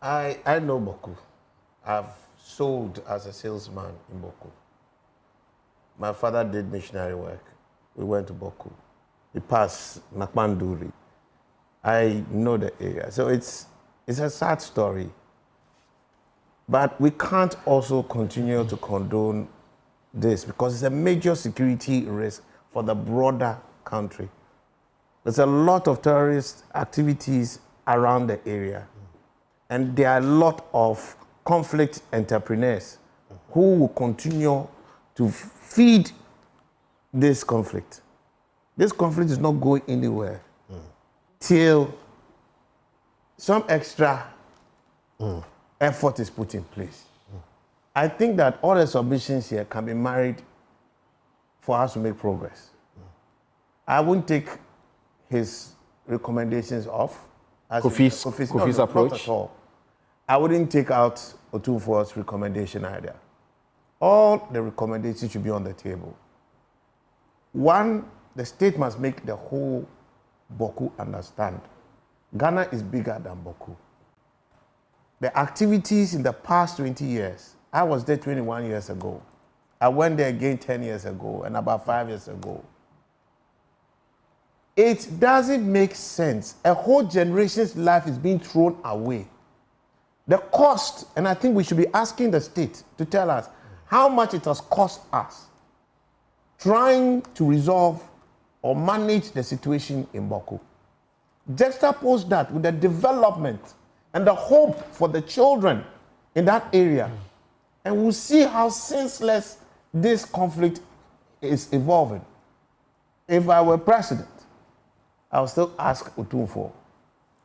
I know Bawku. I've sold as a salesman in Bawku. My father did missionary work. We went to Bawku. We passed Nakmanduri. I know the area. So it's a sad story. But we can't also continue to condone this because it's a major security risk for the broader country. There's a lot of terrorist activities around the area. And there are a lot of conflict entrepreneurs who will continue to feed this conflict. This conflict is not going anywhere till some extra effort is put in place. I think that all the submissions here can be married for us to make progress. I wouldn't take his recommendations off. Kofi's approach? Not at all. I wouldn't take out Otunfo's recommendation either. All the recommendations should be on the table. One, the state must make the whole Bawku understand. Ghana is bigger than Bawku. The activities in the past 20 years, I was there 21 years ago. I went there again 10 years ago and about 5 years ago. It doesn't make sense. A whole generation's life is being thrown away. The cost, and I think we should be asking the state to tell us how much it has cost us trying to resolve or manage the situation in Bawku. Juxtapose that with the development and the hope for the children in that area, and we'll see how senseless this conflict is evolving. If I were president, I would still ask Otunfo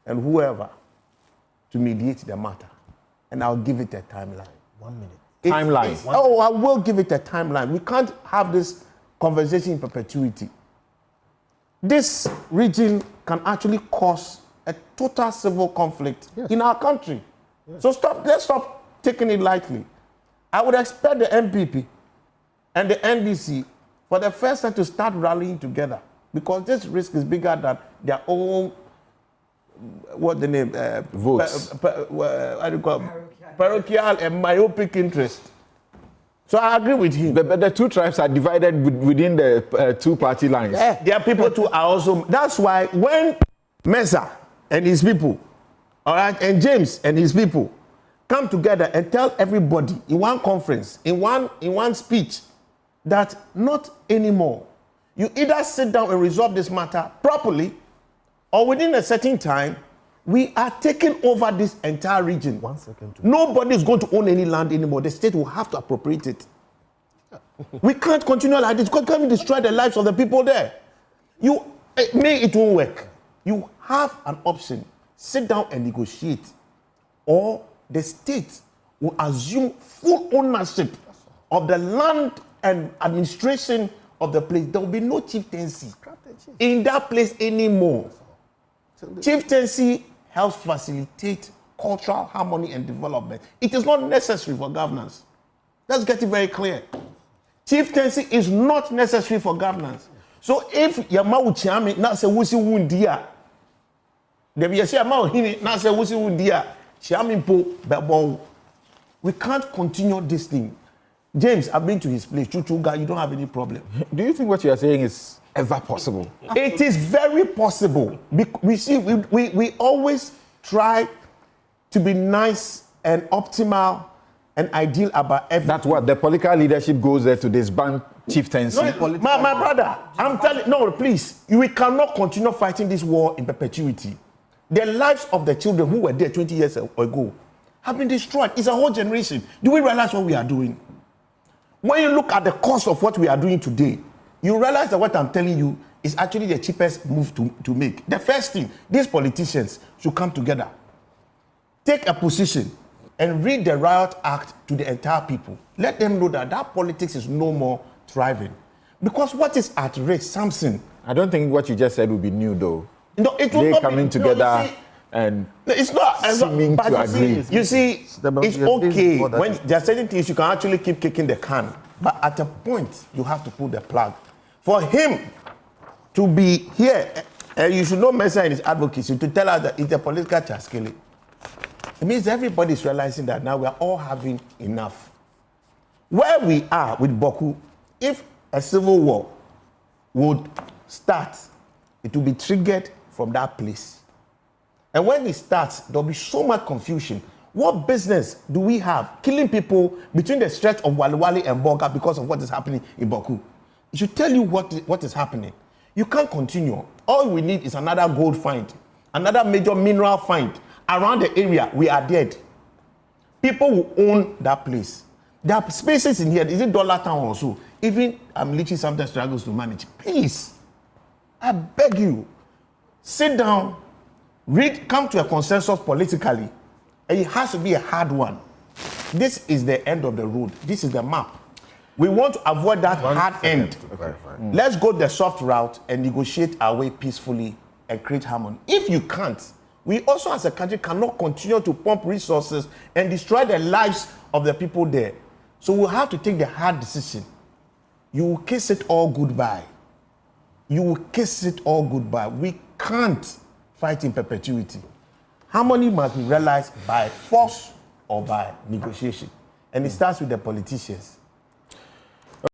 and whoever to mediate the matter, and I'll give it a timeline. 1 minute. Timeline. I will give it a timeline. We can't have this conversation in perpetuity. This region can actually cause a total civil conflict in our country. So let's stop taking it lightly. I would expect the MPP and the NDC for the first time to start rallying together because this risk is bigger than their own, votes. What do you call it? Parochial and myopic interest. So I agree with him. But the two tribes are divided within the two party lines. Yeah, there are people too are also. That's why when Mesa and his people, all right, and James and his people come together and tell everybody in one conference, in one speech, that not anymore. You either sit down and resolve this matter properly, or within a certain time, we are taking over this entire region. 1 second. Nobody is going to own any land anymore. The state will have to appropriate it. We can't continue like this. We can't destroy the lives of the people there. It won't work. You have an option. Sit down and negotiate. Or the state will assume full ownership of the land and administration of the place. There will be no chieftaincy in that place anymore. Chieftaincy helps facilitate cultural harmony and development. It is not necessary for governance. Let's get it very clear. Chieftaincy is not necessary for governance. So if Yamawu Chiami not say wusi wundia, there be a say Yamawu Hini not say wusi wundia, Chiami po bebon. We can't continue this thing. James, I've been to his place. Chuchuga, you don't have any problem. Do you think what you are saying is ever possible? It is very possible. We always try to be nice and optimal and ideal about everything. That's what the political leadership goes there to disband chieftaincy. No, my brother, I'm telling no, please. We cannot continue fighting this war in perpetuity. The lives of the children who were there 20 years ago have been destroyed. It's a whole generation. Do we realize what we are doing? When you look at the cost of what we are doing today, you realize that what I'm telling you is actually the cheapest move to make. The first thing, these politicians should come together, take a position, and read the Riot Act to the entire people. Let them know that politics is no more thriving. Because what is at risk, Samson? I don't think what you just said would be new, though. No, it will they not coming be, together no, and it's not seeming to agree. You see, it's okay when there are certain things you can actually keep kicking the can, but at a point you have to pull the plug. For him to be here, you should not measure in his advocacy to tell us that it's a political chaskele. It means everybody is realizing that now we are all having enough. Where we are with Bawku, if a civil war would start, it will be triggered from that place. And when it starts, there'll be so much confusion. What business do we have killing people between the stretch of Waliwali and Boga because of what is happening in Bawku? It should tell you what is happening. You can't continue. All we need is another gold find, another major mineral find. Around the area, we are dead. People will own that place. There are spaces in here. Is it Dollar Town also? Even Lichi sometimes struggles to manage. Please, I beg you, sit down, read, come to a consensus politically. And it has to be a hard one. This is the end of the road. This is the map. We want to avoid that hard end. Okay. Let's go the soft route and negotiate our way peacefully and create harmony. If you can't, we also as a country cannot continue to pump resources and destroy the lives of the people there. So we'll have to take the hard decision. You will kiss it all goodbye. You will kiss it all goodbye. We can't fight in perpetuity. Harmony must be realized by force or by negotiation. And it starts with the politicians.